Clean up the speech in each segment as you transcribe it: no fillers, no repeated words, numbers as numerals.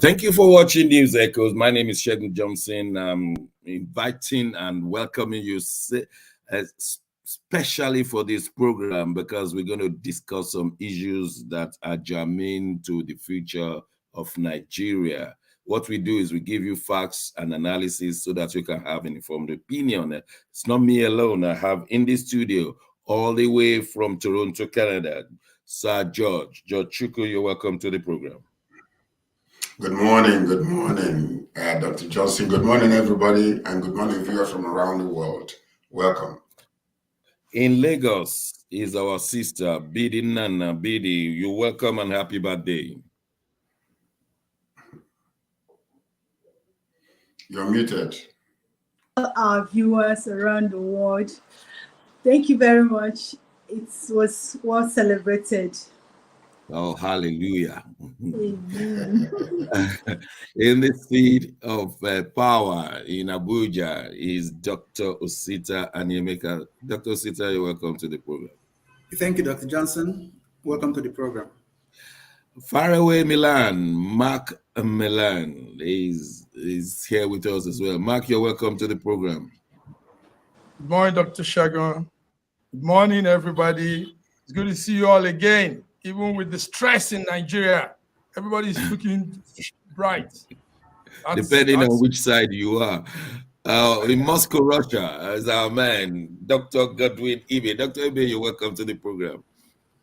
Thank you for watching News Echoes. My name is Shegun Johnson. I'm inviting and welcoming you especially for this program because we're going to discuss some issues that are germane to the future of Nigeria. What we do is we give you facts and analysis so that you can have an informed opinion. It's not me alone. I have in the studio all the way from Toronto, Canada, Sir George Chuku. You're welcome to the program. Good morning, Dr. Johnson. Good morning, everybody, and good morning, viewers from around the world. Welcome. In Lagos is our sister, Bidi Nana. Bidi, you're welcome and happy birthday. You're muted. Our viewers around the world, thank you very much. It was well celebrated. Oh, hallelujah. Amen. In the seat of power in Abuja is Dr. Osita Anyemeka. Dr. Osita, you're welcome to the program. Thank you, Dr. Johnson. Welcome to the program. Faraway Milan, Mark Milan is here with us as well. Mark, you're welcome to the program. Good morning, Dr. Shagun. Good morning, everybody. It's good to see you all again. Even with the stress in Nigeria, everybody's looking bright. Depending on which side you are. In Moscow, Russia, is our man, Dr. Godwin Ibe. Dr. Ibe, you're welcome to the program.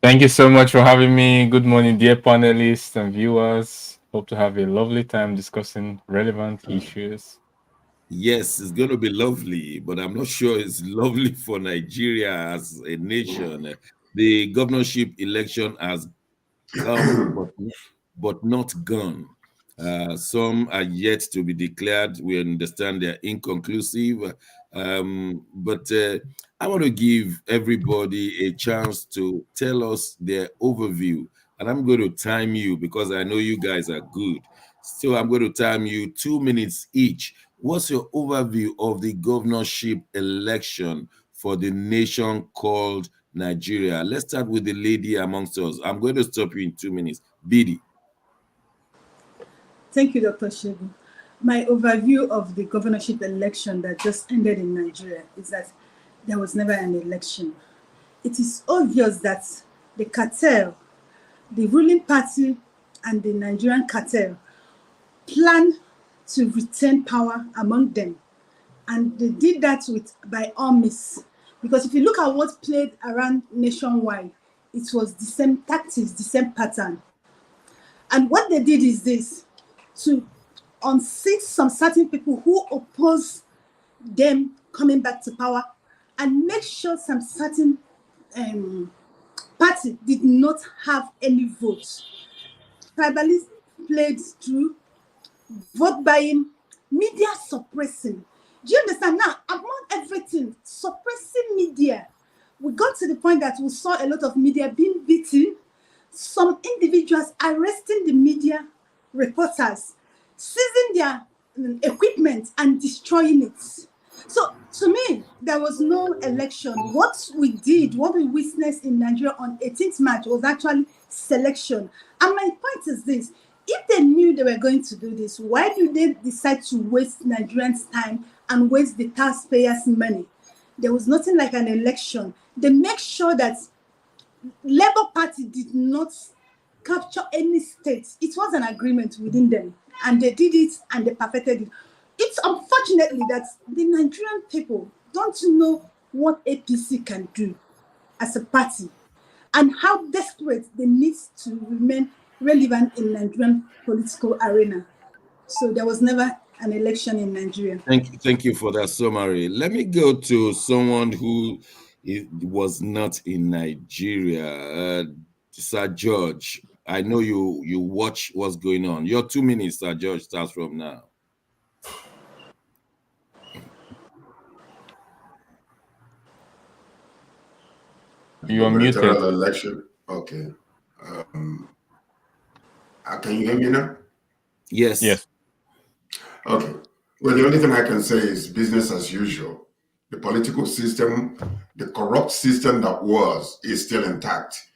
Thank you so much for having me. Good morning, dear panelists and viewers. Hope to have a lovely time discussing relevant issues. Yes, it's going to be lovely, but I'm not sure it's lovely for Nigeria as a nation. The governorship election has come, but not gone. Some are yet to be declared. We understand they're inconclusive. But I want to give everybody a chance to tell us their overview. And I'm going to time you because I know you guys are good. So I'm going to time you 2 minutes each. What's your overview of the governorship election for the nation called Nigeria? Let's start with the lady amongst us. I'm going to stop you in 2 minutes. Bidi. Thank you, Dr. Shegun. My overview of the governorship election that just ended in Nigeria is that there was never an election. It is obvious that the cartel, the ruling party and the Nigerian cartel plan to retain power among them. And they did that by all means. Because if you look at what played around nationwide, it was the same tactics, the same pattern. And what they did is this, to unseat some certain people who oppose them coming back to power and make sure some certain party did not have any votes. Tribalism played through, vote buying, media suppressing. Do you understand now? Among everything, suppressing media, we got to the point that we saw a lot of media being beaten, some individuals arresting the media reporters, seizing their equipment and destroying it. So to me, there was no election. What we did, what we witnessed in Nigeria on 18th March was actually selection. And my point is this, if they knew they were going to do this, why do they decide to waste Nigerians' time and waste the taxpayers' money? There was nothing like an election. They make sure that Labour Party did not capture any state. It was an agreement within them, and they did it and they perfected it. It's unfortunately that the Nigerian people don't know what APC can do as a party and how desperate they need to remain relevant in Nigerian political arena. So there was never an election in Nigeria. Thank you for that summary. Let me go to someone who was not in Nigeria. Sir George, I know you watch what's going on. Your 2 minutes, Sir George, starts from now. You are muted. Election. Okay. Can you hear me now? Yes. Yes. Okay. Well, the only thing I can say is business as usual. The political system, the corrupt system that was, is still intact.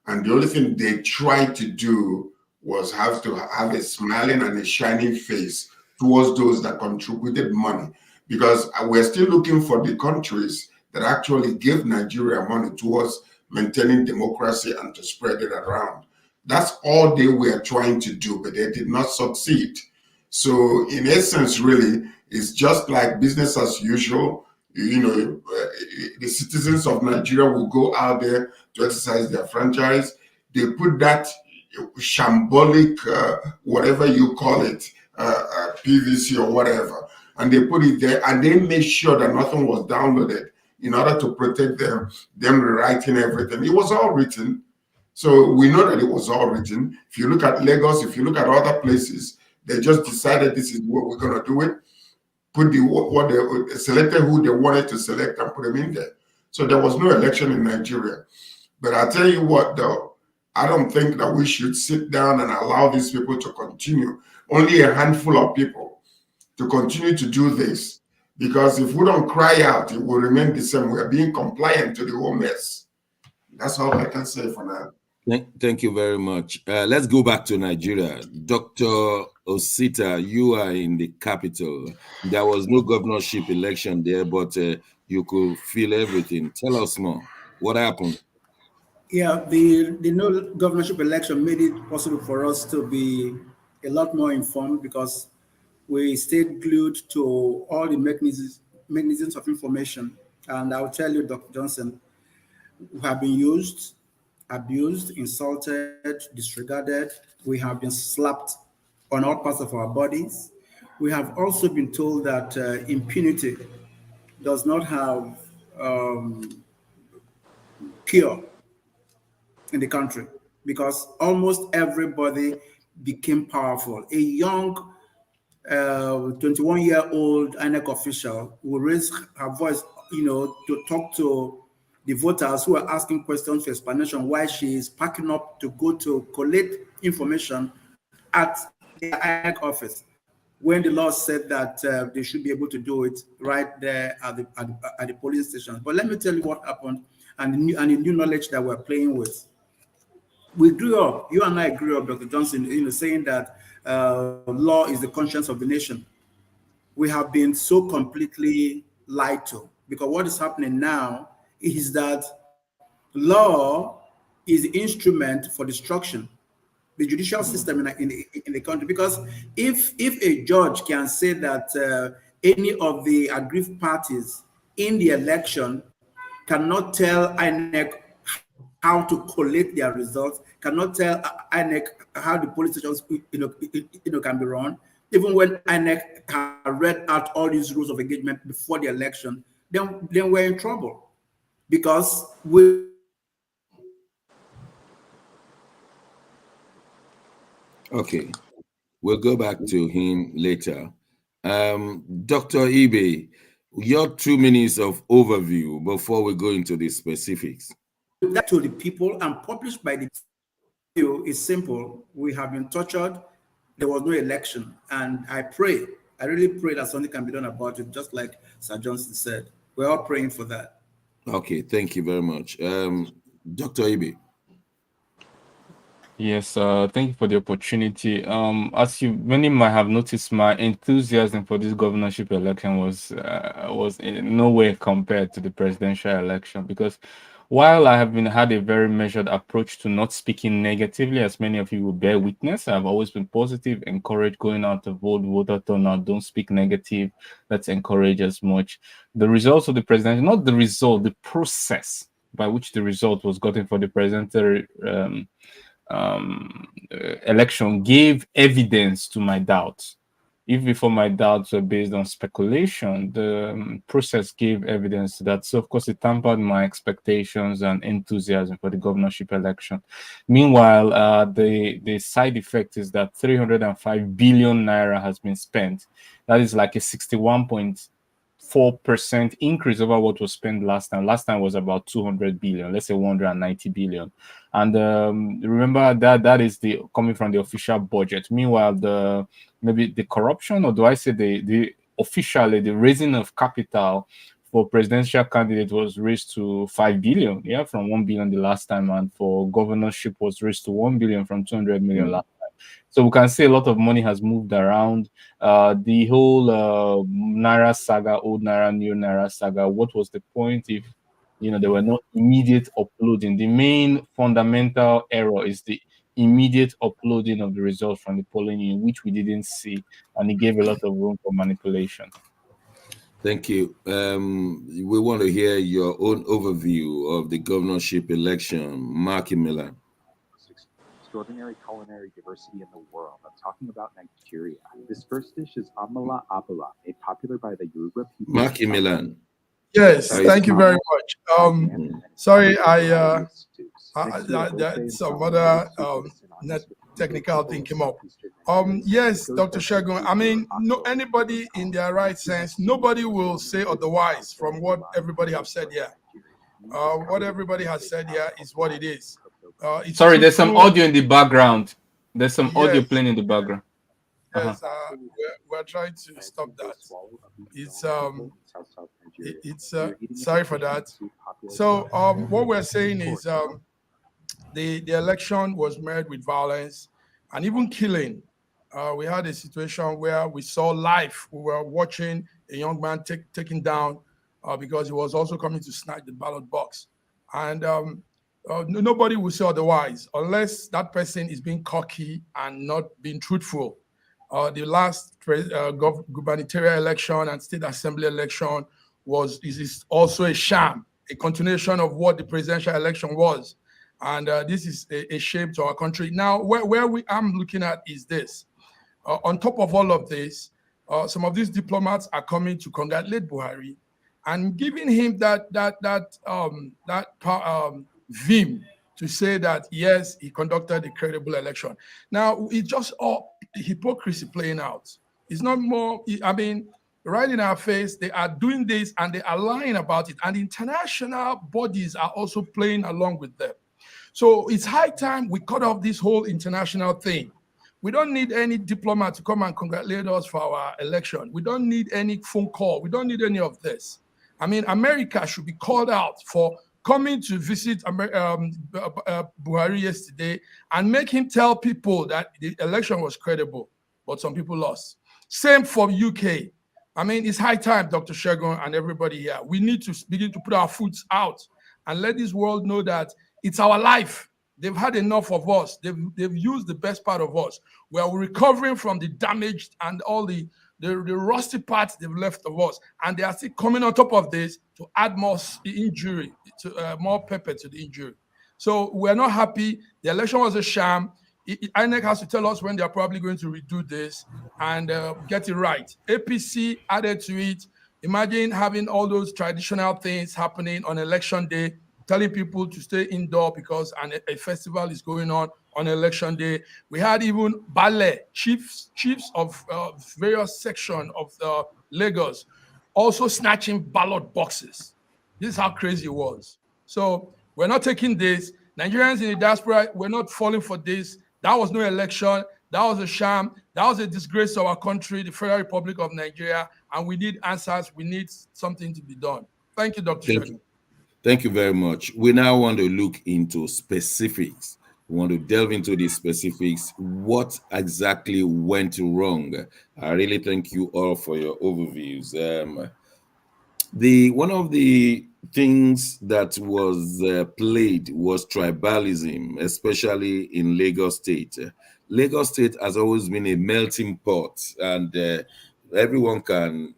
And the only thing they tried to do was have to have a smiling and a shining face towards those that contributed money, because we're still looking for the countries that actually gave Nigeria money towards maintaining democracy and to spread it around. That's all they were trying to do, but they did not succeed. So in essence, really, it's just like business as usual. The citizens of Nigeria will go out there to exercise their franchise. They put that shambolic, whatever you call it, PVC or whatever, and they put it there, and they made sure that nothing was downloaded in order to protect them rewriting everything. It was all written. So we know that it was all written. If you look at Lagos, if you look at other places, they just decided this is what we're going to do it. Put what they selected, who they wanted to select, and put them in there. So there was no election in Nigeria. But I tell you what, though, I don't think that we should sit down and allow these people to continue. Only a handful of people to continue to do this. Because if we don't cry out, it will remain the same. We are being compliant to the whole mess. That's all I can say for now. Thank you very much. Let's go back to Nigeria. Dr. Osita, you are in the capital. There was no governorship election there, but you could feel everything. Tell us more. What happened? Yeah, the no governorship election made it possible for us to be a lot more informed, because we stayed glued to all the mechanisms of information. And I'll tell you, Dr. Johnson, we have been used, abused, insulted, disregarded. We have been slapped on all parts of our bodies. We have also been told that impunity does not have cure in the country, because almost everybody became powerful. A young 21-year-old INEC official will raise her voice, to talk to the voters who are asking questions for explanation why she is packing up to go to collect information at the INEC office, when the law said that they should be able to do it right there at the polling stations. But let me tell you what happened, and the new knowledge that we're playing with. We grew up, you and I grew up, Dr. Johnson, saying that law is the conscience of the nation. We have been so completely lied to, because what is happening now is that law is the instrument for destruction, the judicial system in the country. Because if a judge can say that any of the aggrieved parties in the election cannot tell INEC how to collect their results, cannot tell INEC how the police stations can be run, even when INEC have read out all these rules of engagement before the election, then we're in trouble, because we. Okay, we'll go back to him later. Dr. Ibe, your 2 minutes of overview before we go into the specifics. That to the people and published by the people is simple. We have been tortured. There was no election, and I really pray that something can be done about it, just like Sir Johnson said. We're all praying for that. Okay, thank you very much. Dr. Ibe. Yes, thank you for the opportunity. As many might have noticed, my enthusiasm for this governorship election was in no way compared to the presidential election, because while I have had a very measured approach to not speaking negatively, as many of you will bear witness, I've always been positive, encourage going out to vote, voter turnout, don't speak negative, let's encourage as much. The results of the presidential, not the result, the process by which the result was gotten for the presidential election gave evidence to my doubts. If before my doubts were based on speculation, the process gave evidence to that. So, of course, it tampered my expectations and enthusiasm for the governorship election. Meanwhile, the side effect is that 305 billion naira has been spent. That is like a 61.4% increase over what was spent last time. Last time was about 200 billion, let's say 190 billion. And remember that is coming from the official budget. Meanwhile, maybe the corruption, or do I say the officially the raising of capital for presidential candidate was raised to 5 billion, from 1 billion the last time, and for governorship was raised to 1 billion from 200 million last time. So we can say a lot of money has moved around. The whole Naira saga, old Naira, new Naira saga. What was the point if there were no immediate uploading? The main fundamental error is the immediate uploading of the results from the polling unit, which we didn't see, and it gave a lot of room for manipulation. Thank you. We want to hear your own overview of the governorship election. Marky Miller. Extraordinary culinary diversity in the world. I'm talking about Nigeria. This first dish is amala abala, made popular by the Yoruba people. Marky Milan. Yes, thank you very much. Sorry, I some other net technical thing came up. Yes, Dr. Shagun. I mean, no, anybody in their right sense, nobody will say otherwise from what everybody have said here. What everybody has said here is what it is. Sorry, there's some audio in the background. There's some audio playing in the background. Yes, we're trying to stop that. It's sorry for that. So what we're saying is the election was marred with violence and even killing. We had a situation where we saw live. We were watching a young man taken down because he was also coming to snatch the ballot box. And nobody will say otherwise unless that person is being cocky and not being truthful. The last gubernatorial election and state assembly election is also a sham, a continuation of what the presidential election was. And this is a shame to our country. Now, where I'm looking at is this. On top of all of this, some of these diplomats are coming to congratulate Buhari and giving him that vim to say that, yes, he conducted a credible election. Now, it's just all hypocrisy playing out. It's not more, I mean, right in our face, they are doing this and they are lying about it. And international bodies are also playing along with them. So it's high time we cut off this whole international thing. We don't need any diplomat to come and congratulate us for our election. We don't need any phone call. We don't need any of this. I mean, America should be called out for coming to visit Buhari yesterday and make him tell people that the election was credible, but some people lost. Same for UK. I mean, it's high time, Dr. Shagun and everybody here. We need to begin to put our foots out and let this world know that it's our life. They've had enough of us. They've used the best part of us. We are recovering from the damage and all the rusty parts they've left of us. And they are still coming on top of this to add more injury, more pepper to the injury. So we're not happy. The election was a sham. INEC has to tell us when they're probably going to redo this and get it right. APC added to it. Imagine having all those traditional things happening on election day, telling people to stay indoor because a festival is going on election day. We had even ballet chiefs of various sections of Lagos also snatching ballot boxes. This is how crazy it was. So we're not taking this. Nigerians in the diaspora, we're not falling for this. That was no election. That was a sham. That was a disgrace to our country, the Federal Republic of Nigeria, and we need answers. We need something to be done. Thank you, Dr. Shagun. Thank you very much. We now want to look into specifics. We want to delve into the specifics. What exactly went wrong? I really thank you all for your overviews. One of the things that was played was tribalism, especially in Lagos State. Lagos State has always been a melting pot, and everyone can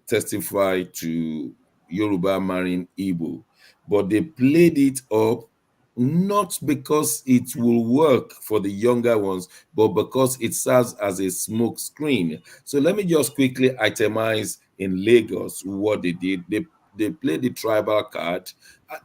testify to Yoruba marrying Igbo. But they played it up not because it will work for the younger ones, but because it serves as a smoke screen. So let me just quickly itemize in Lagos what they did. They played the tribal card.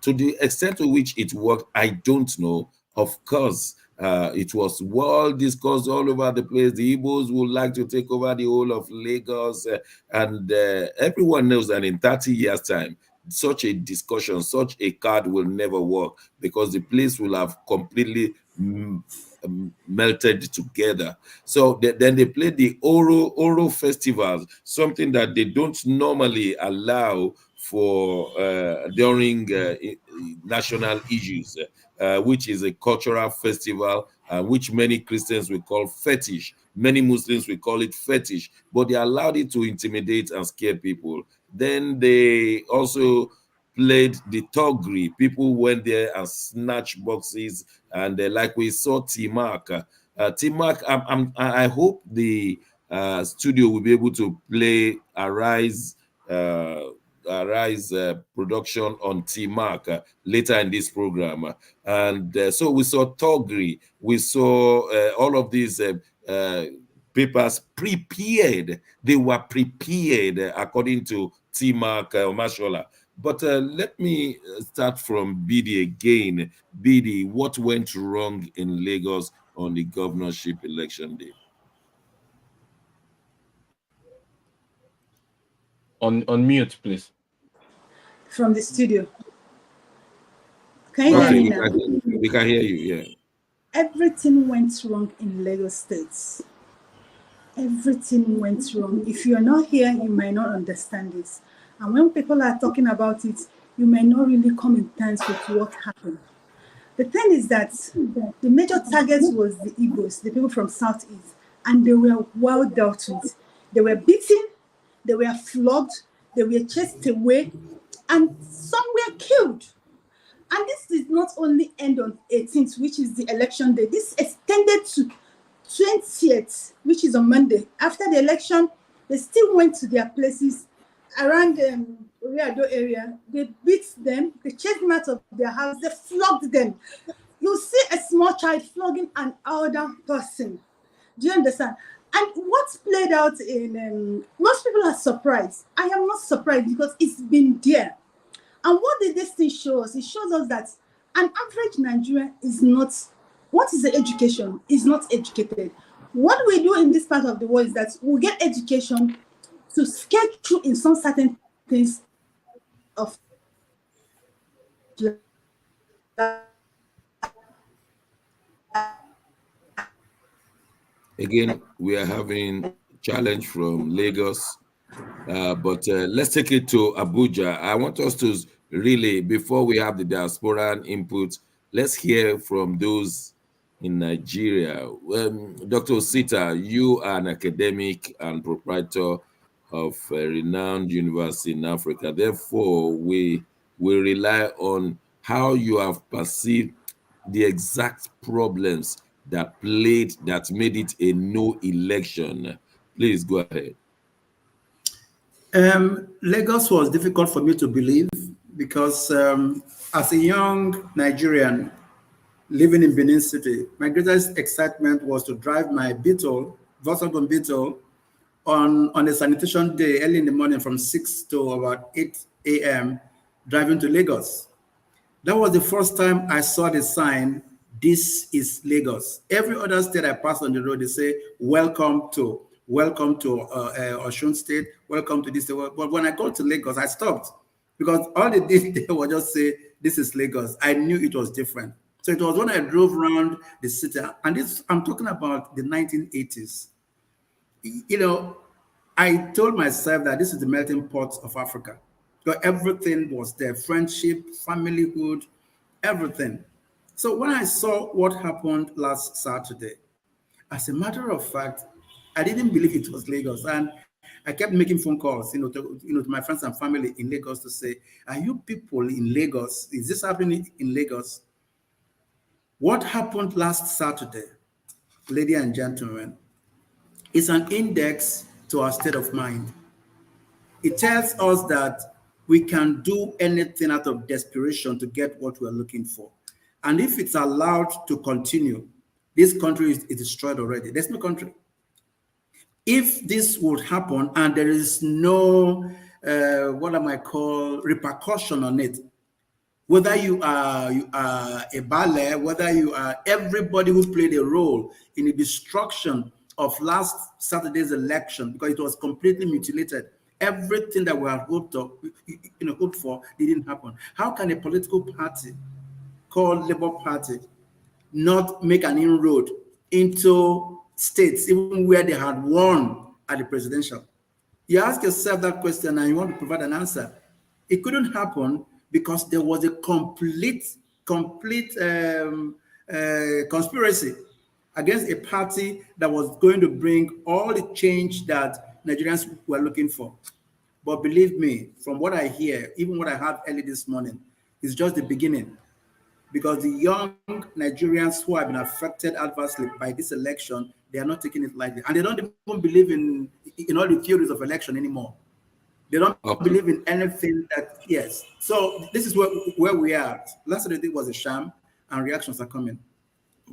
To the extent to which it worked, I don't know. Of course, it was well discussed all over the place. The Igbos would like to take over the whole of Lagos, and everyone knows that in 30 years' time, such a discussion, such a card will never work because the place will have completely melted together. So then they played the Oro festivals, something that they don't normally allow for during national issues. which is a cultural festival, which many Christians will call fetish. Many Muslims will call it fetish, but they allowed it to intimidate and scare people. Then they also played the toggery. People went there and snatched boxes, and like we saw T-Mark. T-Mark, I hope the studio will be able to play Arise production on T-Mark later in this program. And so we saw toggery. We saw all of these papers prepared. They were prepared according to T-Mark Mashola. But let me start from BD again. BD, what went wrong in Lagos on the governorship election day? On mute, please. From the studio. Can you hear Okay, me now? we can hear you, yeah. Everything went wrong in Lagos State. Everything went wrong. If you are not here, you might not understand this. And when people are talking about it, you may not really come in terms with what happened. The thing is that the major target was the Igbos, the people from Southeast, and they were well dealt with. They were beaten, they were flogged, they were chased away, and some were killed. And this did not only end on 18th, which is the election day. This extended to 20th, which is on Monday. After the election, they still went to their places around the Riado area. They beat them, they chased them out of their house, they flogged them. You see a small child flogging an older person. Do you understand? And what played out in, most people are surprised. I am not surprised because it's been there. And what did this thing show us? It shows us that an average Nigerian is not, what is the education? Is not educated. What we do in this part of the world is that we get education to sketch through in some certain things of Again, we are having challenge from Lagos, but let's take it to Abuja. I want us to really, before we have the diaspora input, let's hear from those in Nigeria. Dr. Osita, you are an academic and proprietor of a renowned university in Africa. Therefore, we will rely on how you have perceived the exact problems that made it a no election. Please go ahead. Lagos was difficult for me to believe because as a young Nigerian living in Benin City, my greatest excitement was to drive my Beetle, Volkswagen Beetle, on a sanitation day early in the morning from 6 to about 8 a.m. driving to Lagos. That was the first time I saw the sign, "This is Lagos." Every other state I passed on the road, they say, welcome to Osun State, welcome to this state. But when I got to Lagos, I stopped because all they did there was just say, "This is Lagos." I knew it was different. So it was when I drove around the city, and this, I'm talking about the 1980s. You know, I told myself that this is the melting pot of Africa. So everything was there, friendship, familyhood, everything. So when I saw what happened last Saturday, as a matter of fact, I didn't believe it was Lagos. And I kept making phone calls, to my friends and family in Lagos to say, "Are you people in Lagos? Is this happening in Lagos?" What happened last Saturday, ladies and gentlemen, is an index to our state of mind. It tells us that we can do anything out of desperation to get what we're looking for. And if it's allowed to continue, this country is destroyed already. There's no country. If this would happen and there is no, repercussion on it, whether you are a ballet, whether you are everybody who played a role in the destruction of last Saturday's election, because it was completely mutilated. Everything that we had hoped for didn't happen. How can a political party called Labour Party not make an inroad into states, even where they had won at the presidential? You ask yourself that question and you want to provide an answer. It couldn't happen because there was a complete complete conspiracy against a party that was going to bring all the change that Nigerians were looking for. But believe me, from what I hear, even what I heard early this morning, it's just the beginning. Because the young Nigerians who have been affected adversely by this election, they are not taking it lightly. And they don't even believe in all the theories of election anymore. They don't believe in anything that, yes. So this is where we are. Last Saturday was a sham, and reactions are coming.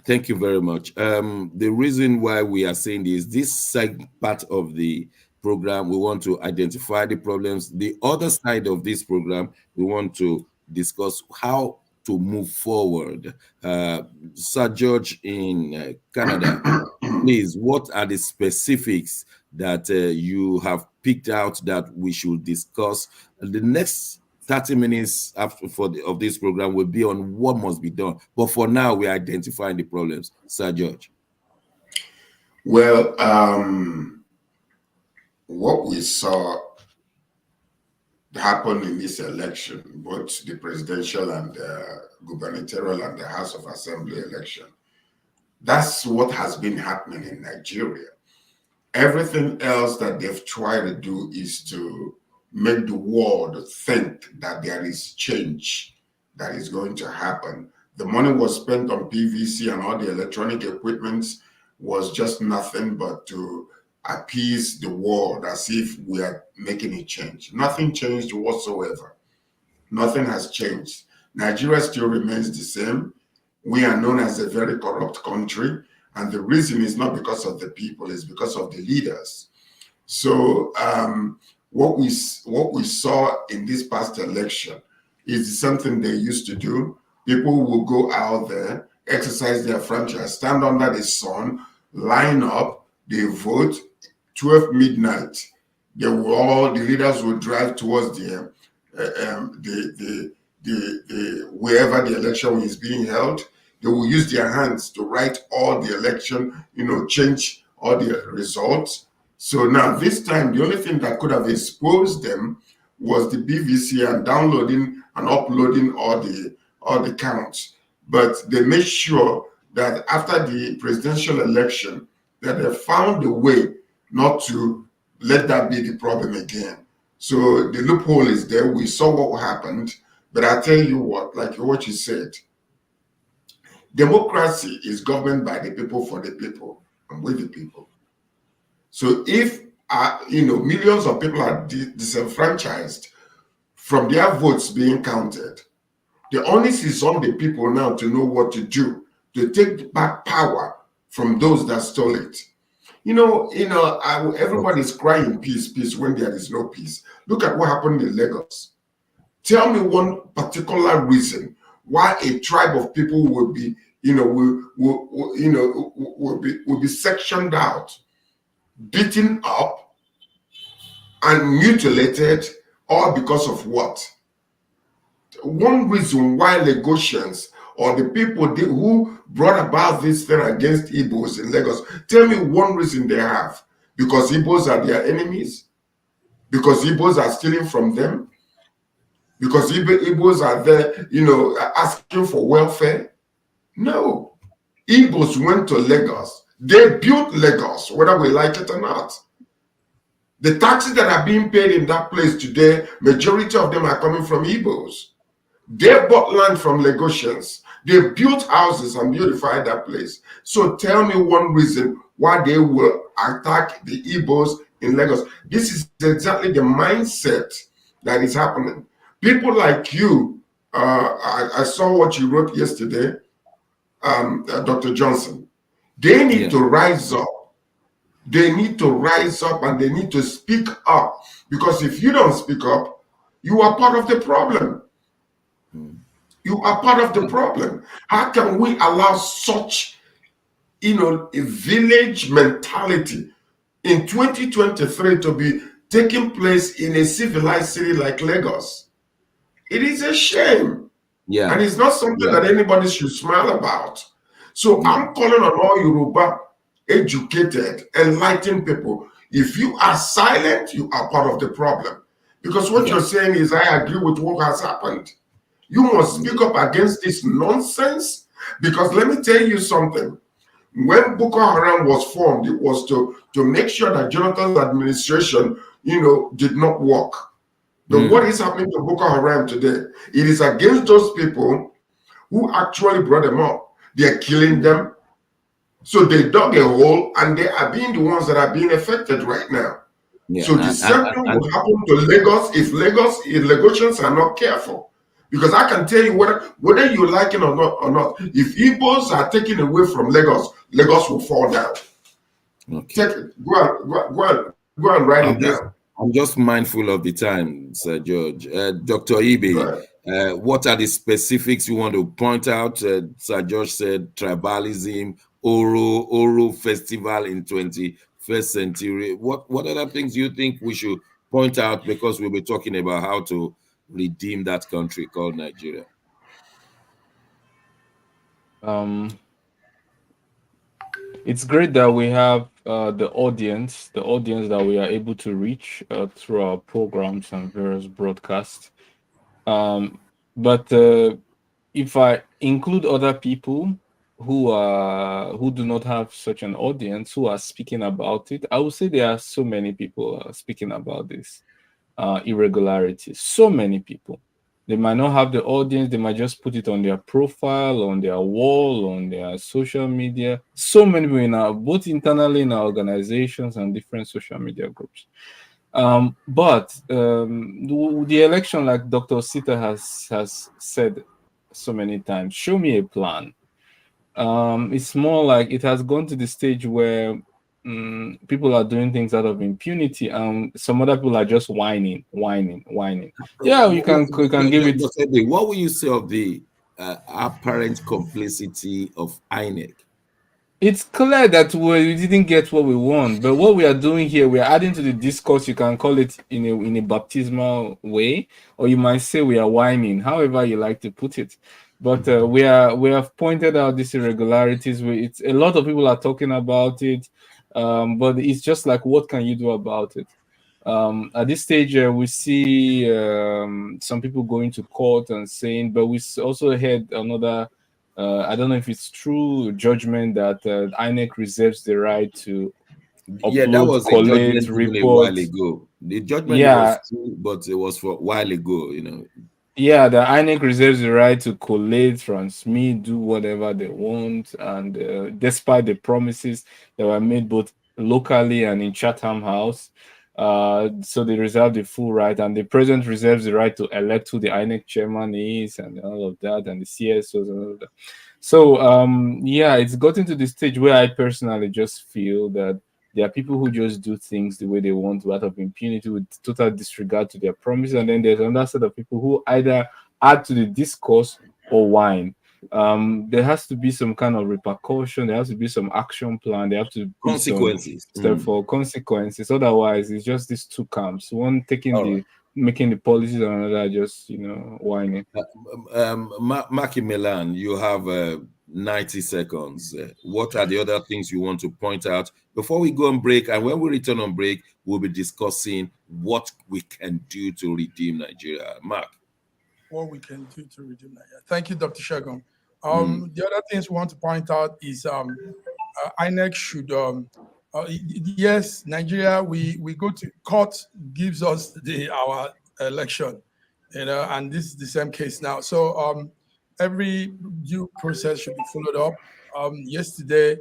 Thank you very much. The reason why we are saying this part of the program, we want to identify the problems. The other side of this program, we want to discuss how to move forward. Sir George in Canada, please, what are the specifics that you have picked out that we should discuss? The next 30 minutes of this program will be on what must be done. But for now, we're identifying the problems. Sir George. Well, what we saw happen in this election, both the presidential and the gubernatorial and the House of Assembly election, that's what has been happening in Nigeria. Everything else that they've tried to do is to make the world think that there is change that is going to happen. The money was spent on PVC and all the electronic equipment was just nothing but to appease the world as if we are making a change. Nothing changed whatsoever. Nothing has changed. Nigeria still remains the same. We are known as a very corrupt country, and the reason is not because of the people, it's because of the leaders. So what we saw in this past election is something they used to do. People will go out there, exercise their franchise, stand under the sun, line up, they vote. 12 midnight, the leaders will drive towards the wherever the election is being held. They will use their hands to write all the election, change all the results. So now this time, the only thing that could have exposed them was the BVC and downloading and uploading all the counts. But they made sure that after the presidential election, that they found a way not to let that be the problem again. So the loophole is there. We saw what happened. But I tell you what, like what you said, democracy is governed by the people, for the people, and with the people. So if millions of people are disenfranchised from their votes being counted, the onus is on the people now to know what to do, to take back power from those that stole it. Everybody's crying peace when there is no peace. Look at what happened in Lagos. Tell me one particular reason why a tribe of people will be, will be sectioned out, beaten up, and mutilated, all because of what? One reason why Lagosians or the people who brought about this thing against Igbos in Lagos, tell me one reason they have. Because Igbos are their enemies? Because Igbos are stealing from them? Because Igbos are there, asking for welfare? No. Igbos went to Lagos. They built Lagos, whether we like it or not. The taxes that are being paid in that place today, majority of them are coming from Igbos. They bought land from Lagosians. They built houses and beautified that place. So tell me one reason why they will attack the Igbos in Lagos. This is exactly the mindset that is happening. People like you, I saw what you wrote yesterday, Dr. Johnson. They need to rise up. They need to rise up and they need to speak up. Because if you don't speak up, you are part of the problem. You are part of the problem. How can we allow such, a village mentality in 2023 to be taking place in a civilized city like Lagos? It is a shame. Yeah. And it's not something that anybody should smile about. So I'm calling on all Yoruba, educated, enlightened people. If you are silent, you are part of the problem. Because what you're saying is, I agree with what has happened. You must speak up against this nonsense, because let me tell you something. When Boko Haram was formed, it was to make sure that Jonathan's administration, did not work. But what is happening to Boko Haram today? It is against those people who actually brought them up. They are killing them. So they dug a hole, and they are being the ones that are being affected right now. Yeah, so the same thing will happen to Lagos if Lagosians are not careful. Because I can tell you whether you like it or not, if Igbos are taken away from Lagos, Lagos will fall down. Okay. Take it. Go and write it down. I'm just mindful of the time, Sir George. Dr. Ibe, what are the specifics you want to point out? Sir George said tribalism, Oro festival in 21st century. What other things do you think we should point out, because we'll be talking about how to redeem that country called Nigeria? It's great that we have the audience that we are able to reach through our programs and various broadcasts. But if I include other people who do not have such an audience, who are speaking about it, I would say there are so many people speaking about this irregularities. So many people. They might not have the audience. They might just put it on their profile, on their wall, on their social media. So many people both internally in our organizations and different social media groups. But the election, like Dr. Sita has said so many times, show me a plan. It's more like it has gone to the stage where people are doing things out of impunity, and some other people are just whining. Yeah, you can give it. What will you say of the apparent complicity of INEC? It's clear that we didn't get what we want, but what we are doing here, we are adding to the discourse. You can call it in a baptismal way, or you might say we are whining, however you like to put it. But we have pointed out these irregularities. It's a lot of people are talking about it, but it's just like, what can you do about it? At this stage, we see some people going to court and saying, but we also heard another. I don't know if it's true judgment that INEC reserves the right to upload, that was collate, a judgment report. A while ago. The judgment was true, but it was for a while ago, Yeah, the INEC reserves the right to collate, transmit, do whatever they want, and despite the promises that were made both locally and in Chatham House, so they reserve the full right, and the president reserves the right to elect who the INEC chairman is, and all of that, and the CSOs and all of that. So, yeah, it's gotten to the stage where I personally just feel that there are people who just do things the way they want out of impunity with total disregard to their promises. And then there's another set of people who either add to the discourse or whine. There has to be some kind of repercussion. There has to be some action plan. There have to be consequences. For consequences. Otherwise, it's just these two camps. One making the policies, and another just whining. Maki Milan, you have 90 seconds. What are the other things you want to point out before we go on break? And when we return on break, we'll be discussing what we can do to redeem Nigeria. Mark. What we can do to redeem Nigeria. Thank you, Dr. Shagun. The other things we want to point out is INEC should, yes, Nigeria, we go to court, gives us our election, and this is the same case now. So every due process should be followed up. Yesterday,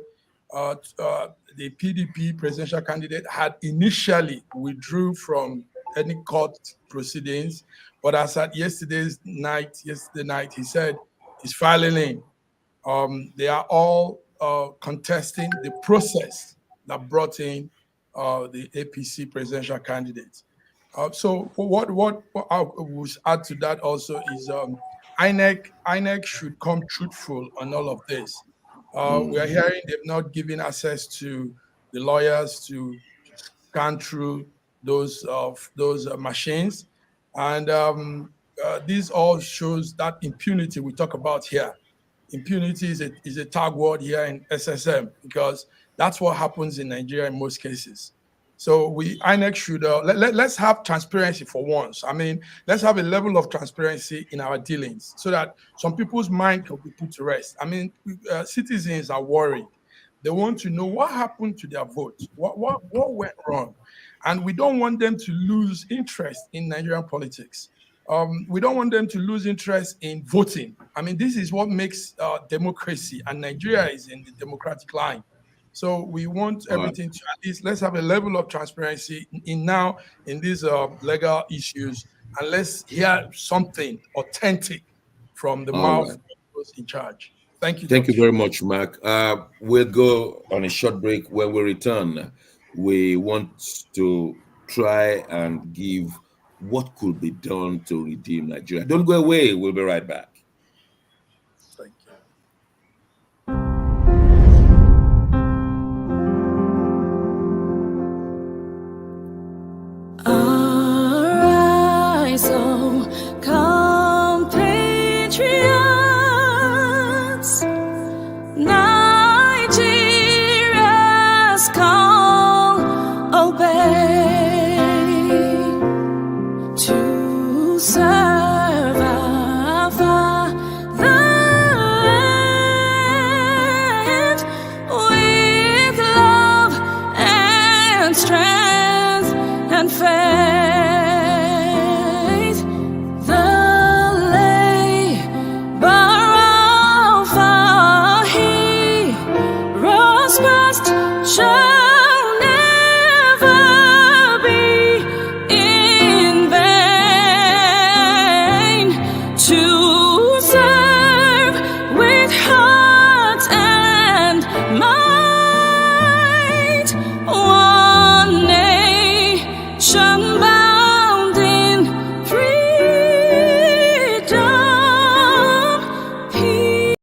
the PDP presidential candidate had initially withdrew from any court proceedings, but as at yesterday night, he said he's filing in. They are all contesting the process that brought in the APC presidential candidate. So what I would add to that also is INEC should come truthful on all of this. We are hearing they've not given access to the lawyers to scan through those machines, and this all shows that impunity we talk about here. Impunity is a tag word here in SSM, because that's what happens in Nigeria in most cases. So INEC should let's have transparency for once. I mean, let's have a level of transparency in our dealings so that some people's mind can be put to rest. I mean, citizens are worried. They want to know what happened to their vote, what went wrong, and we don't want them to lose interest in Nigerian politics. We don't want them to lose interest in voting. I mean, this is what makes democracy, and Nigeria is in the democratic line. So we want everything to at least let's have a level of transparency in these legal issues, and let's hear something authentic from the mouth of those in charge. Thank you. Thank you very much, Mark. We'll go on a short break. When we return, we want to try and give what could be done to redeem Nigeria. Don't go away. We'll be right back. Thank you. Arise, oh, compatriots, Nigeria's call, obey to serve our fatherland with love and strength and faith. The labor of our heroes past shall never be in vain. To serve with heart and might, one nation bound in freedom, peace.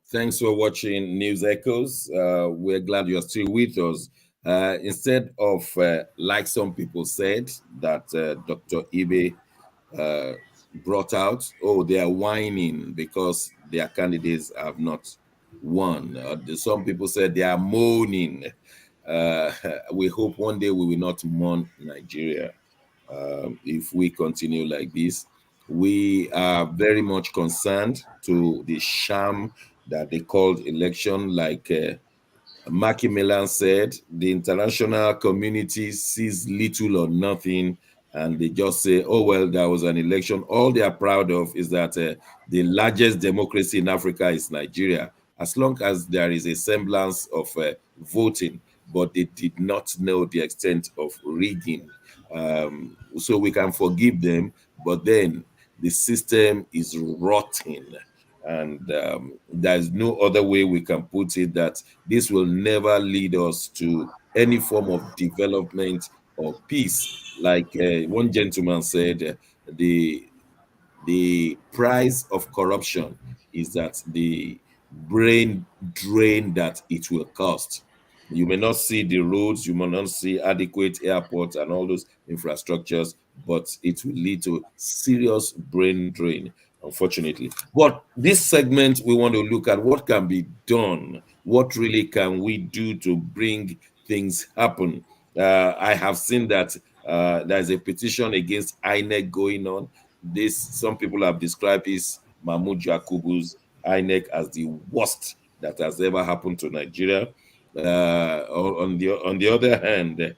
Thanks for watching News Echoes. We're glad you're still with us. Instead of, like some people said, that Dr. Ibe brought out, oh, they are whining because their candidates have not won. Some people said they are moaning. We hope one day we will not mourn Nigeria if we continue like this. We are very much concerned to the sham that they called election. Like Maki Milan said, the international community sees little or nothing, and they just say, oh, well, there was an election. All they are proud of is that the largest democracy in Africa is Nigeria, as long as there is a semblance of voting, but they did not know the extent of rigging. So we can forgive them, but then the system is rotten. And there's no other way we can put it, that this will never lead us to any form of development or peace. Like one gentleman said, the price of corruption is that the brain drain that it will cost. You may not see the roads, you may not see adequate airports and all those infrastructures, but it will lead to serious brain drain, unfortunately. But this segment, we want to look at what can be done. What really can we do to bring things happen? I have seen that there's a petition against INEC going on. Some people have described this Mahmoud Yakubu's INEC as the worst that has ever happened to Nigeria. On the other hand,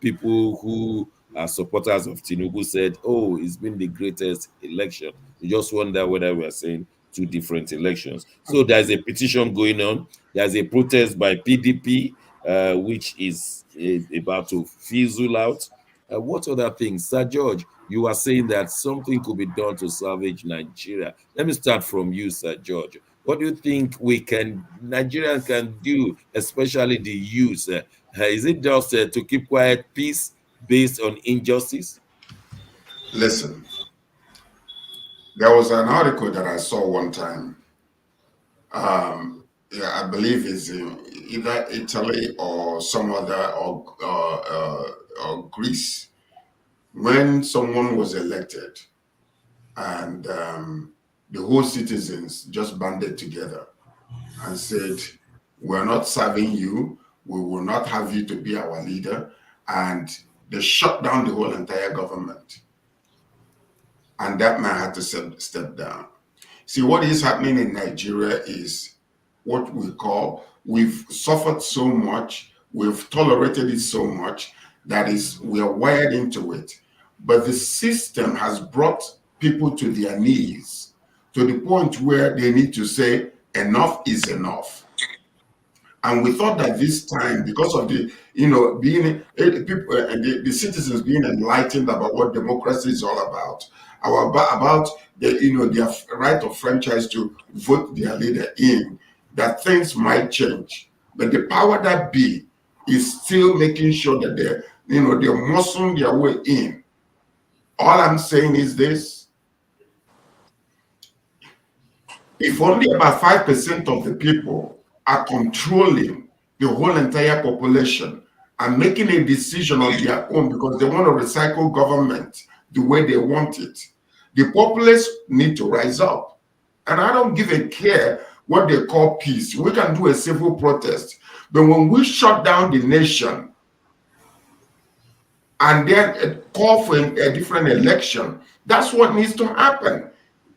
people who are supporters of Tinubu said, oh, it's been the greatest election. You just wonder whether we are saying two different elections. So there's a petition going on. There's a protest by PDP, which is about to fizzle out. What other things? Sir George, you are saying that something could be done to salvage Nigeria. Let me start from you, Sir George. What do you think Nigerians can do, especially the youth? Is it just to keep quiet peace based on injustice? Listen, there was an article that I saw one time. Yeah, I believe it's in either Italy or some other or Greece, when someone was elected and the whole citizens just banded together and said, we're not serving you, we will not have you to be our leader, and they shut down the whole entire government. And that man had to step down. See, what is happening in Nigeria is what we call, we've suffered so much, we've tolerated it so much, that is, we are wired into it. But the system has brought people to their knees to the point where they need to say, enough is enough. And we thought that this time, because of the, being people and the citizens being enlightened about what democracy is all about the, their right of franchise to vote their leader in, that things might change. But the power that be is still making sure that they're muscling their way in. All I'm saying is this: if only about 5% of the people are controlling the whole entire population and making a decision on their own because they want to recycle government the way they want it, the populace need to rise up. And I don't give a care what they call peace. We can do a civil protest. But when we shut down the nation and then call for a different election, that's what needs to happen.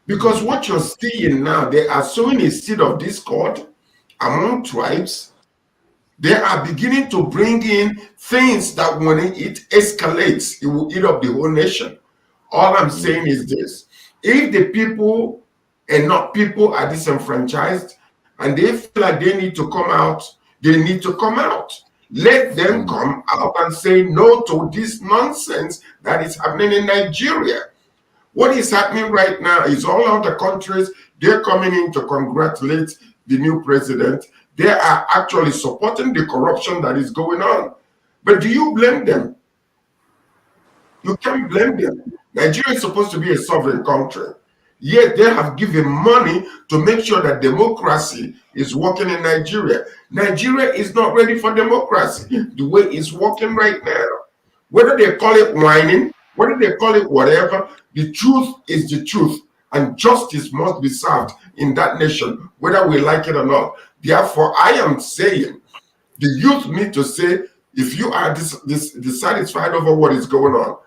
Because what you're seeing now, they are sowing a seed of discord among tribes. They are beginning to bring in things that when it escalates, it will eat up the whole nation. All I'm saying is this: if the people, enough people are disenfranchised and they feel like they need to come out, they need to come out. Let them come out and say no to this nonsense that is happening in Nigeria. What is happening right now is all other countries, they're coming in to congratulate the new president. They are actually supporting the corruption that is going on. But do you blame them? You can't blame them. Nigeria is supposed to be a sovereign country. Yet they have given money to make sure that democracy is working in Nigeria. Nigeria is not ready for democracy the way it's working right now. Whether they call it whining, whether they call it whatever, the truth is the truth. And justice must be served in that nation, whether we like it or not. Therefore, I am saying the youth need to say, if you are dissatisfied over what is going on,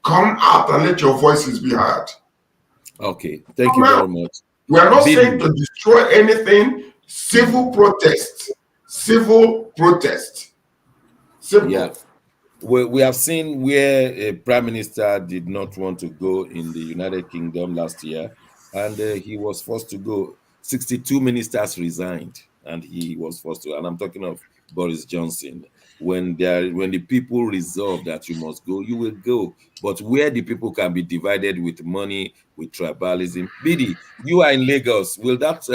come out and let your voices be heard. Okay, thank you very much. We are not saying to destroy anything. Civil protest. Civil protest. Simple. Yeah. We have seen where a prime minister did not want to go in the United Kingdom last year, and he was forced to go. 62 ministers resigned, and he was forced to. And I'm talking of Boris Johnson. When the people resolve that you must go, you will go. But where the people can be divided with money, with tribalism. Bidi, you are in Lagos. Will that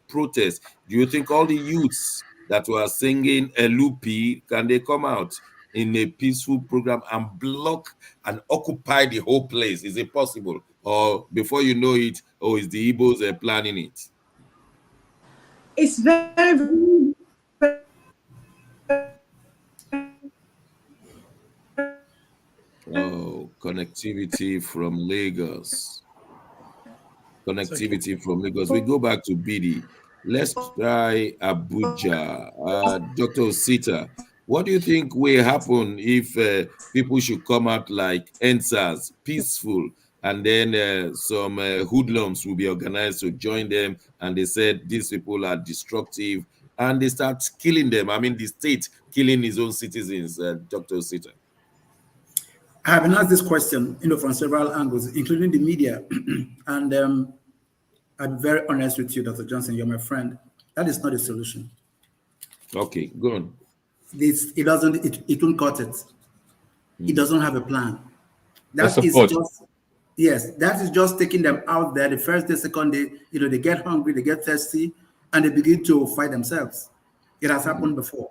protest, do you think all the youths that were singing Lupi, can they come out in a peaceful program and block and occupy the whole place? Is it possible? Or before you know it, is the Igbos planning it? It's very, very connectivity from Lagos. Connectivity from Lagos. We go back to Bidi. Let's try Abuja. Dr. Osita, what do you think will happen if people should come out like NSAS, peaceful, and then some hoodlums will be organized to join them, and they said these people are destructive, and they start killing them? I mean, the state killing his own citizens, Dr. Osita. I have been asked this question, from several angles, including the media, and I'm very honest with you, Dr. Johnson. You're my friend. That is not a solution. Okay, go on. It won't cut it. It doesn't have a plan. That is just taking them out there the first day, second day. They get hungry, they get thirsty, and they begin to fight themselves. It has happened before.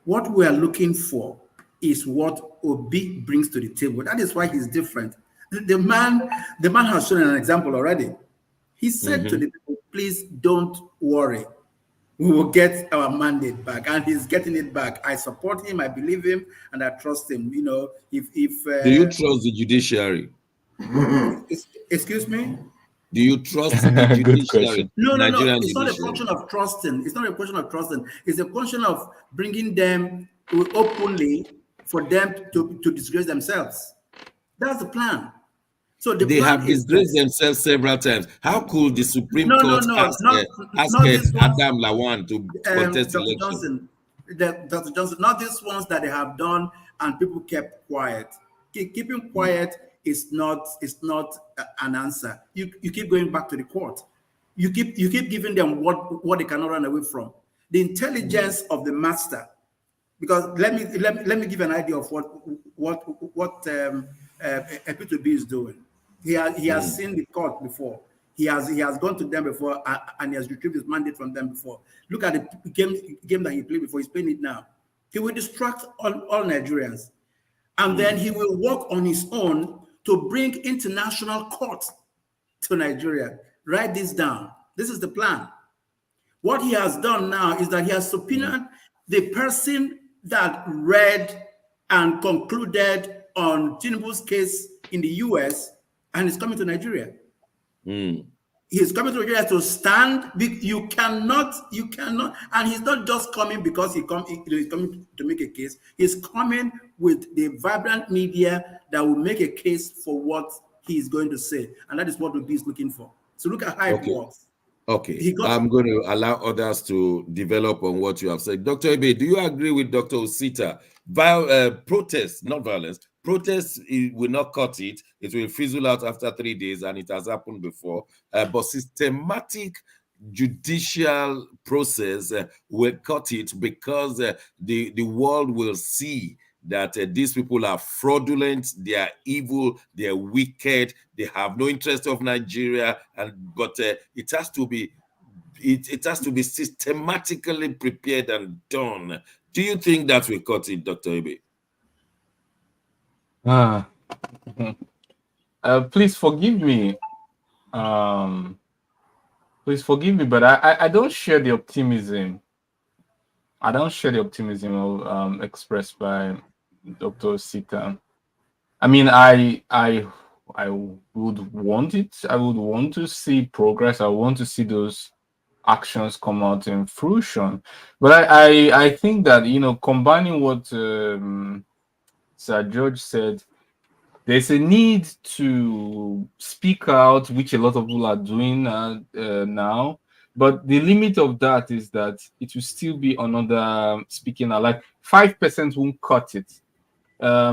What we are looking for is what Obi brings to the table. That is why he's different. The man has shown an example already. He said to the people, please don't worry. We will get our mandate back, and he's getting it back. I support him, I believe him, and I trust him. You know, if Do you trust the judiciary? excuse me? Do you trust the Good judiciary? question. No. Nigerian It's not a judiciary? question of trusting. It's not a question of trusting. It's a question of bringing them openly for them to disgrace themselves. That's the plan. So the They plan have is disgraced themselves several times. How could the Supreme Court ask not this ones, Adam Lawan to contest Dr. election? Johnson, Dr. Johnson, not these ones that they have done and people kept quiet. Keeping quiet is not an answer. You keep going back to the court. You keep giving them what they cannot run away from. The intelligence of the master. Because let me give an idea of what P2B is doing. He has seen the court before. He has gone to them before and he has retrieved his mandate from them before. Look at the game that he played before. He's playing it now. He will distract all Nigerians, and then he will work on his own to bring international court to Nigeria. Write this down. This is the plan. What he has done now is that he has subpoenaed the person that read and concluded on Tinubu's case in the US, and is coming to Nigeria. He's coming to Nigeria to stand. You cannot, and he's not just coming because he's coming to make a case. He's coming with the vibrant media that will make a case for what he is going to say, and that is what Obi is looking for. So look at how it works. Okay, I'm going to allow others to develop on what you have said. Dr. Ibe, do you agree with Dr. Osita? Protests, not violence, protests will not cut it. It will fizzle out after 3 days, and it has happened before. But systematic judicial process will cut it, because the world will see that these people are fraudulent, they are evil, they are wicked, they have no interest of Nigeria, but it has to be systematically prepared and done. Do you think that will cut it, Dr. Ibe? Please forgive me. Please forgive me, but I don't share the optimism. I don't share the optimism expressed by Dr. Sita. I mean, I would want it. I would want to see progress. I want to see those actions come out in fruition. But I think that, you know, combining what Sir George said, there's a need to speak out, which a lot of people are doing now. But the limit of that is that it will still be another speaking out. Like 5% won't cut it.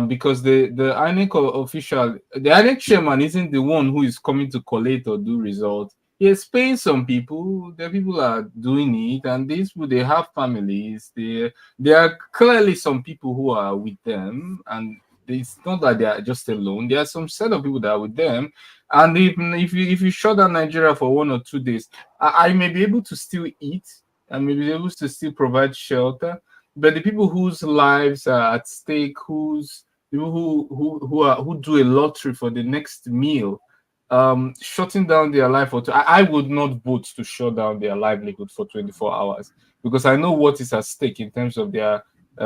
Because the INEC official, the INEC chairman isn't the one who is coming to collate or do results. He is paying some people. The people are doing it, and these people, they have families. There are clearly some people who are with them, and it's not that they are just alone. There are some set of people that are with them, and even if you shut down Nigeria for 1 or 2 days, I may be able to still eat. I may be able to still provide shelter. But the people whose lives are at stake, who do a lottery for the next meal, shutting down their life for I would not vote to shut down their livelihood for 24 hours, because I know what is at stake in terms of their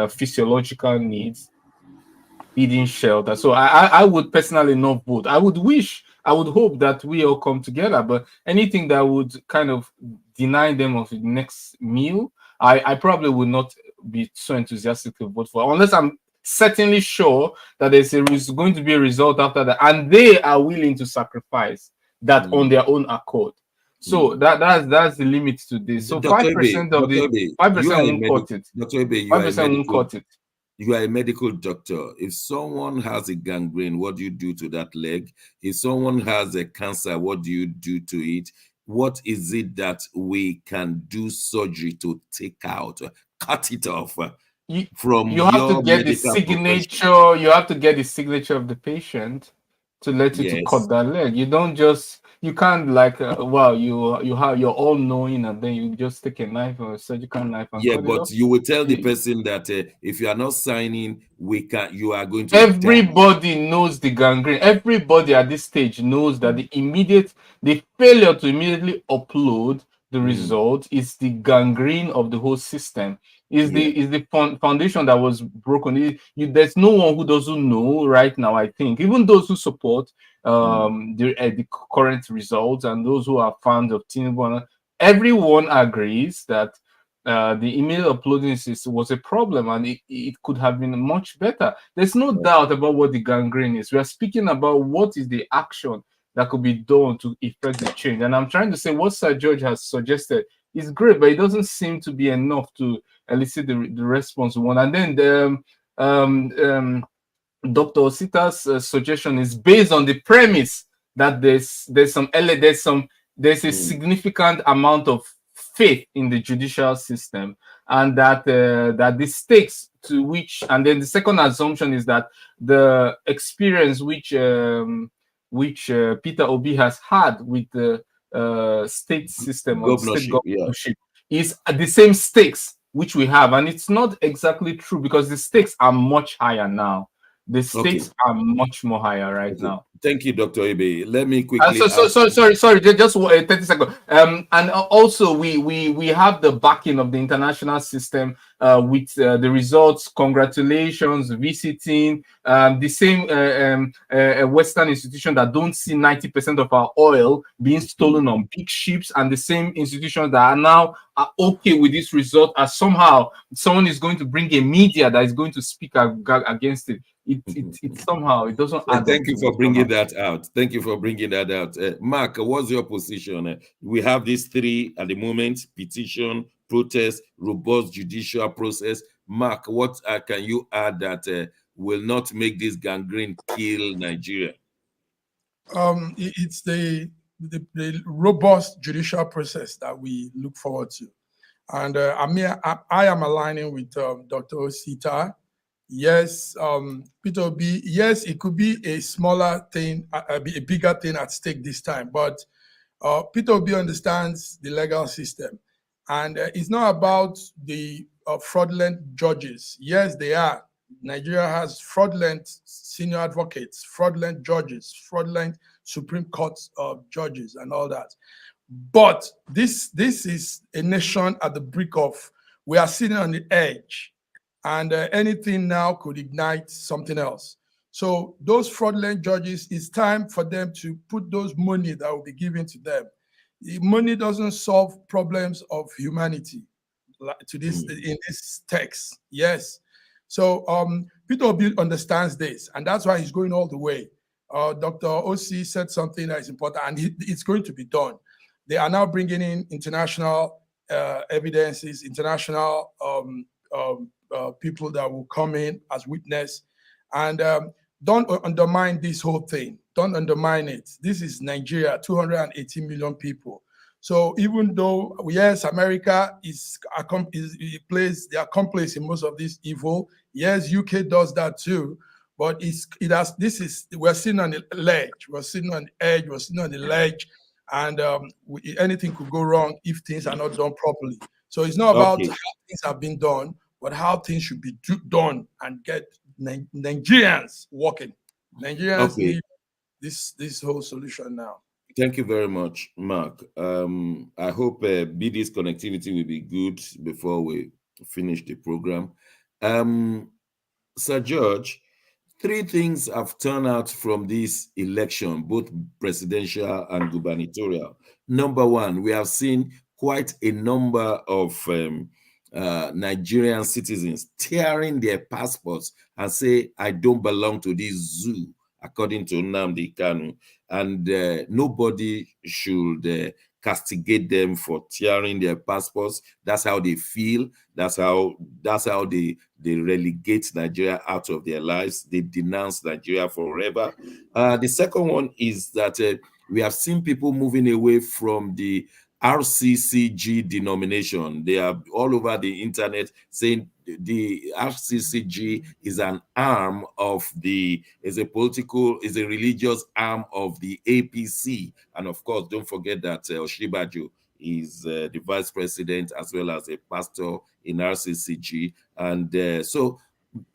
physiological needs, feeding, shelter. So I would personally not vote. I would hope that we all come together, but anything that would kind of deny them of the next meal, I probably would not be so enthusiastic to vote for, unless I'm certainly sure that there's going to be a result after that, and they are willing to sacrifice that on their own accord. So that's the limit to this. So 5% of the 5% won't cut it. Dr. Ibe, 5% won't cut it. You are a medical doctor. If someone has a gangrene, what do you do to that leg? If someone has a cancer, what do you do to it? What is it that we can do surgery to take out, cut it off from you have to get the signature. You have to get the signature of the patient. to let you to Yes. cut that leg. You don't just, you can't like wow, you're all knowing and then you just take a knife or a surgical knife and Yeah, cut it but off. you will tell the You- person that if you are not signing, you are going to die. Everybody knows the gangrene. Everybody at this stage knows that the failure to immediately upload the result is the gangrene of the whole system. Yeah. Is the foundation that was broken. There's no one who doesn't know right now. I think even those who support the current results and those who are fans of Tinubu, everyone agrees that the email uploading system was a problem and it could have been much better. There's no doubt about what the gangrene is. We are speaking about what is the action that could be done to effect the change. And I'm trying to say what Sir George has suggested is great, but it doesn't seem to be enough to elicit the response we want. And then Dr. Osita's suggestion is based on the premise that there's a significant amount of faith in the judicial system, and that the stakes to which, and then the second assumption is that the experience which Peter Obi has had with the state system or the state Governorship. Yeah. governorship is at the same stakes which we have, and it's not exactly true because the stakes are much higher now. The stakes are much more higher right now. Thank you, Dr. Ebe. Let me quickly. Sorry, just 30 seconds. And also we have the backing of the international system with the results. Congratulations, visiting the same Western institution that don't see 90% of our oil being stolen on big ships, and the same institutions that are now okay with this result, as somehow someone is going to bring a media that is going to speak against it. It somehow it doesn't add Thank up you for bringing that out. Thank you for bringing that out. Mark, what's your position? We have these three at the moment: petition, protest, robust judicial process. Mark, what can you add that will not make this gangrene kill Nigeria? It's the robust judicial process that we look forward to. And I am aligning with Dr. Osita. Yes, Peter Obi, yes, it could be a smaller thing, a bigger thing at stake this time. But Peter Obi understands the legal system. And it's not about the fraudulent judges. Yes, they are. Nigeria has fraudulent senior advocates, fraudulent judges, fraudulent Supreme Court judges, and all that. But this is a nation at the brink of, we are sitting on the edge, and anything now could ignite something else. So those fraudulent judges, it's time for them to put those money that will be given to them. The money doesn't solve problems of humanity to this in this text. Yes. So Peter Obi understands this, and that's why he's going all the way. Dr. Osi said something that is important, and it's going to be done. They are now bringing in international evidences, international people that will come in as witness, and don't undermine this whole thing. Don't undermine it. This is Nigeria, 280 million people. So even though, yes, America plays the accomplice in most of this evil, yes, UK does that too, but we're sitting on the ledge, we're sitting on the edge, we're sitting on the ledge, and anything could go wrong if things are not done properly. So it's not about how things have been done, but how things should be done and get Nigerians working. Nigerians need this whole solution now. Thank you very much, Mark. I hope BD's connectivity will be good before we finish the program. Sir George, three things have turned out from this election, both presidential and gubernatorial. Number one, we have seen quite a number of Nigerian citizens tearing their passports and say, I don't belong to this zoo, according to Nnamdi Kanu. And nobody should castigate them for tearing their passports. That's how they feel. That's how they relegate Nigeria out of their lives. They denounce Nigeria forever. The second one is that we have seen people moving away from the RCCG denomination. They are all over the internet saying the RCCG is an arm of is a religious arm of the APC. And of course, don't forget that Oshibaju is the vice president as well as a pastor in RCCG. And so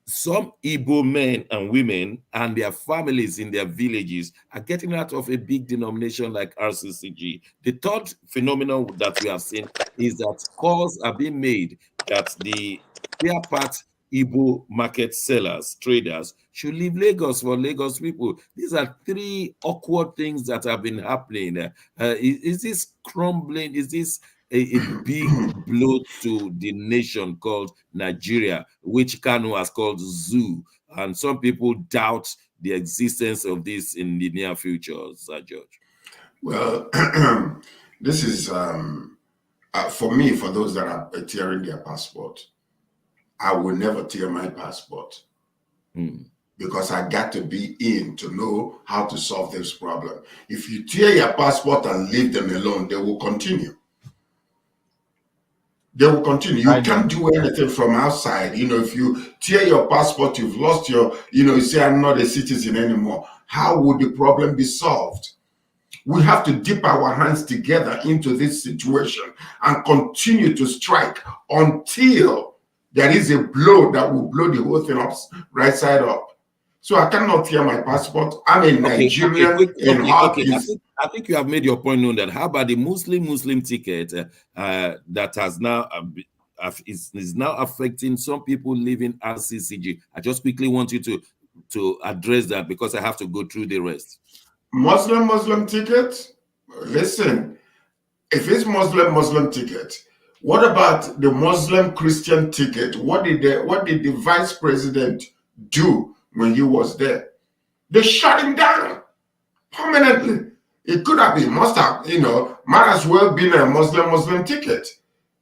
some Igbo men and women and their families in their villages are getting out of a big denomination like RCCG. The third phenomenon that we have seen is that calls are being made that the spare part Igbo market sellers, traders, should leave Lagos for Lagos people. These are three awkward things that have been happening. Is this crumbling? Is this a big blow to the nation called Nigeria, which Kano has called zoo? And some people doubt the existence of this in the near future, Sir George. Well, this is, for me, for those that are tearing their passport, I will never tear my passport because I got to be in to know how to solve this problem. If you tear your passport and leave them alone, they will continue. They will continue. You can't do anything from outside. You know, if you tear your passport, you've lost your, you say, I'm not a citizen anymore. How would the problem be solved? We have to dip our hands together into this situation and continue to strike until there is a blow that will blow the whole thing up right side up. So I cannot tear my passport. I'm a Nigerian in heart. I think you have made your point known. That how about the Muslim ticket that has now is now affecting some people living RCCG? I just quickly want you to address that because I have to go through the rest. Muslim ticket. Listen, if it's Muslim ticket, what about the Muslim Christian ticket? What did the vice president do when he was there? They shut him down permanently. It could have been, might as well been a Muslim ticket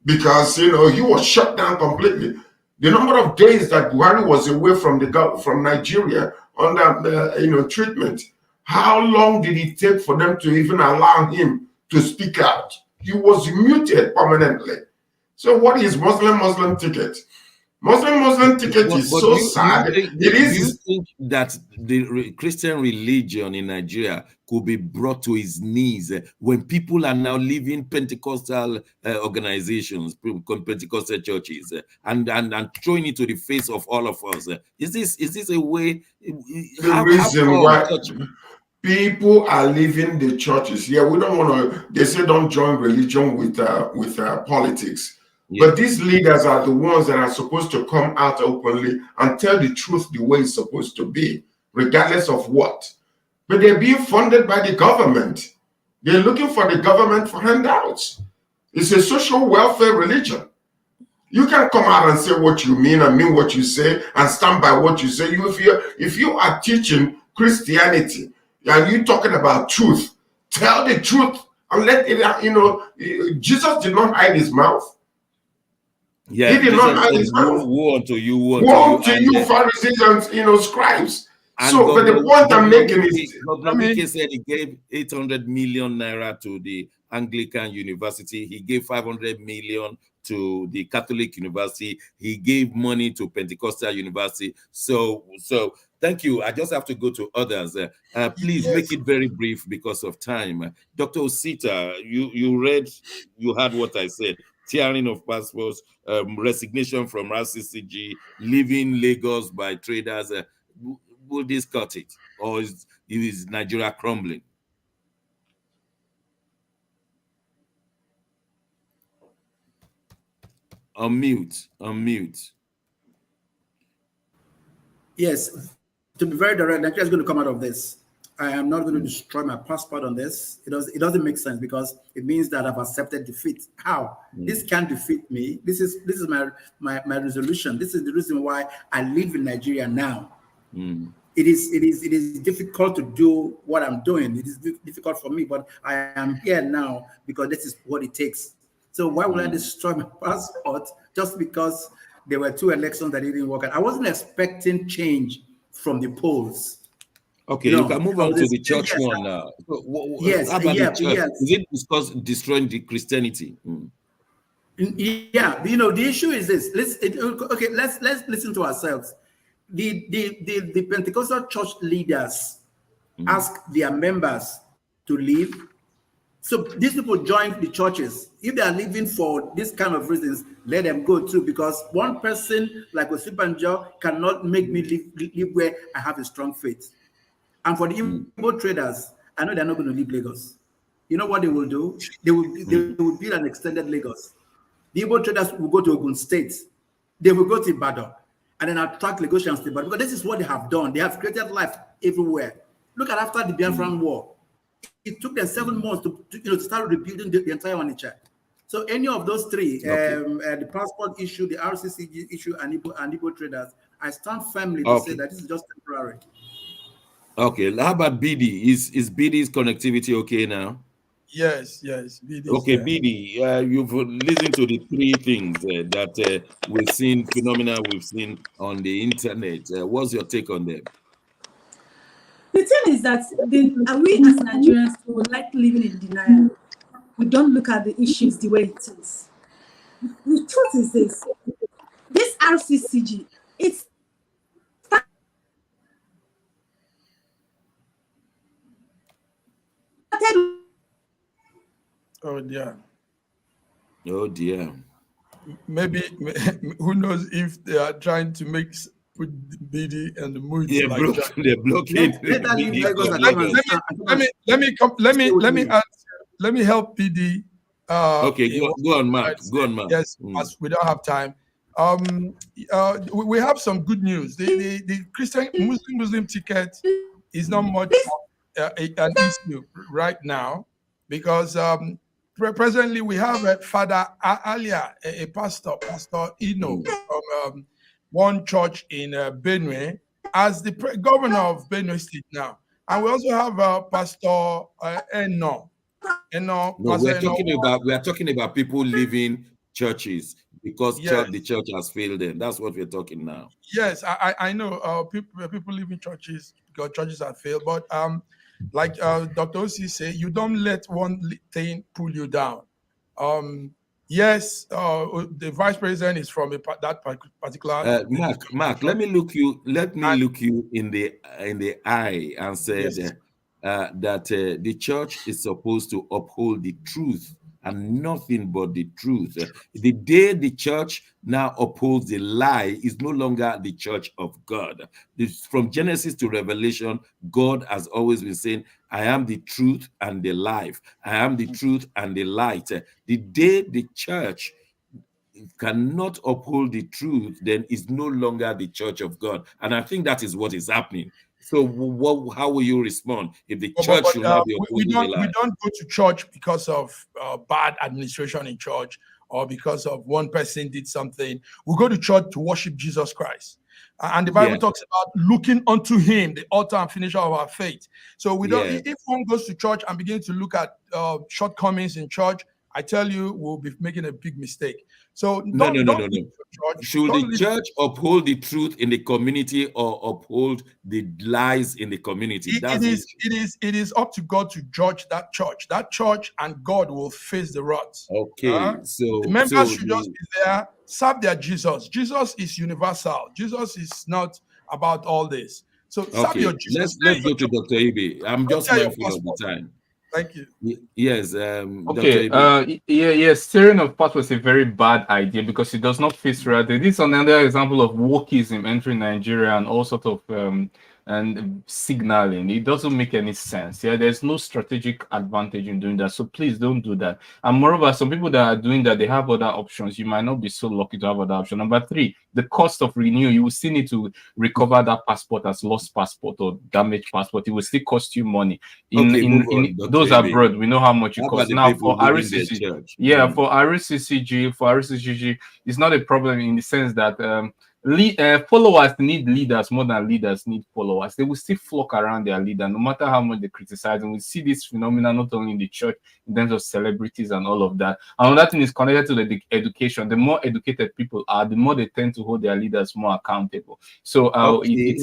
because, he was shut down completely. The number of days that Buhari was away from Nigeria under, treatment, how long did it take for them to even allow him to speak out? He was muted permanently. So what is Muslim ticket? Muslim ticket is so sad. Do you think that the Christian religion in Nigeria could be brought to its knees when people are now leaving Pentecostal organizations, Pentecostal churches, and throwing it to the face of all of us? Is this a way? The reason why people are leaving the churches. Yeah, we don't want to. They say don't join religion with politics. Yeah. But these leaders are the ones that are supposed to come out openly and tell the truth the way it's supposed to be, regardless of what. But they're being funded by the government. They're looking for the government for handouts. It's a social welfare religion. You can come out and say what you mean and mean what you say and stand by what you say. If you are teaching Christianity and you're talking about truth, tell the truth and let it, Jesus did not hide his mouth. Yeah, he did not hide his mouth. Woe unto you, woe unto you, Pharisees and scribes. And so, but the point I'm making is, Governor said he gave 800 million naira to the Anglican University. He gave 500 million to the Catholic University. He gave money to Pentecostal University. So thank you. I just have to go to others. Please make it very brief because of time. Dr. Osita, you heard what I said. Tearing of passports, resignation from RCCG, leaving Lagos by traders. Will this cut it? Or is Nigeria crumbling? Unmute. Yes, to be very direct, Nigeria is going to come out of this. I am not going to destroy my passport on this. It doesn't make sense because it means that I've accepted defeat. How? This can't defeat me. This is my resolution. This is the reason why I live in Nigeria now. It is difficult to do what I'm doing. It is difficult for me, but I am here now because this is what it takes. So why would I destroy my passport just because there were 2 elections that didn't work out? I wasn't expecting change from the polls. Okay, you can move on to the church one now. So, yes, how about the church? Is it because destroying the Christianity? Yeah, the issue is this. Let's listen to ourselves. The Pentecostal church leaders ask their members to leave. So these people join the churches. If they are leaving for this kind of reasons, let them go too, because one person like Osibanjo cannot make me live where I have a strong faith. And for the Igbo traders, I know they're not going to leave Lagos. You know what they will do? They will build an extended Lagos. The Igbo traders will go to Ogun State. They will go to Ibadan and then attract Lagosians to Ibadan, because this is what they have done. They have created life everywhere. Look at after the Biafran War. It took them 7 months to start rebuilding the entire Onitsha. So any of those three, the passport issue, the RCCG issue, and Igbo traders, I stand firmly to say that this is just temporary. Okay, how about BD? Is BD's connectivity okay now? Yes. BD okay, BD, you've listened to the three things that we've seen, phenomena we've seen on the internet. What's your take on them? The thing is that we as Nigerians would like living in denial. We don't look at the issues the way it is. The truth is this RCCG, it's Oh dear. Oh dear. Maybe who knows if they are trying to put BD and the mood. They're blocking. Let me help BD. Okay, go on, Mark. Go on, Mark. Yes, as we don't have time. We have some good news. The Christian Muslim ticket is not much an issue right now, because presently we have Father Alia, a pastor, Pastor Ino, from one church in Benue, as the governor of Benue State now. And we also have Pastor Eno. No, we are talking about people leaving churches because the church has failed them. That's what we're talking now. Yes, I know people leaving churches because churches have failed, but like Dr. Osi say, you don't let one thing pull you down. Yes, the vice president is from that particular. Mark, let me look you in the eye and say that the church is supposed to uphold the truth and nothing but the truth. The day the church now upholds the lie is no longer the church of God. From Genesis to Revelation, God has always been saying, I am the truth and the life. I am the truth and the light. The day the church cannot uphold the truth, then is no longer the church of God. And I think that is what is happening. So how will you respond if the church should not be upholding the lie? We don't go to church because of bad administration in church or because of one person did something. We go to church to worship Jesus Christ. And the Bible talks about looking unto him, the author and finisher of our faith. So we don't. If one goes to church and begins to look at shortcomings in church, I tell you, we'll be making a big mistake. So no. Should the church uphold the truth in the community or uphold the lies in the community? It is up to God to judge that church, and God will face the wrath. Okay, so the members should just be there, serve their Jesus. Jesus is universal. Jesus is not about all this. So serve your Jesus. Let's go to Dr. Ibe. I'm just mindful of the time. Thank you. Yes. Okay. Yes. Steering of path was a very bad idea because it does not face reality. This is another example of wokeism entering Nigeria and all sort of and signaling. It doesn't make any sense. There's no strategic advantage in doing that. So please don't do that. And moreover, some people that are doing that, they have other options. You might not be so lucky to have other options. Number 3, the cost of renewal. You will still need to recover that passport as lost passport or damaged passport. It will still cost you money. In those abroad, we know how much it costs. Now for RCCG, for RCCG, it's not a problem in the sense that followers need leaders more than leaders need followers. They will still flock around their leader no matter how much they criticize. And we see this phenomenon not only in the church in terms of celebrities and all of that. Another thing is connected to the education. The more educated people are, the more they tend to hold their leaders more accountable. So hopefully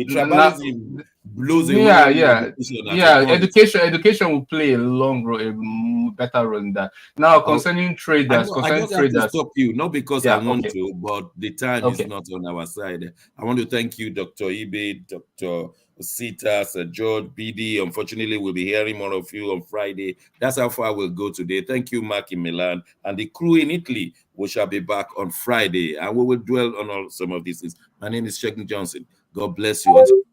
tribalism blows away Yeah, even yeah, education at yeah. a point. Education will play a long role, a better role in that. Now, concerning traders, I just have to stop you, not because I Yeah, want okay, to, but the time is okay. not on our side. I want to thank you, Dr. Ibe, Dr. Sita, Sir George, BD. Unfortunately, we'll be hearing more of you on Friday. That's how far we'll go today. Thank you, Mark in Milan, and the crew in Italy. We shall be back on Friday, and we will dwell on all some of these things. My name is Shekin Johnson. God bless you.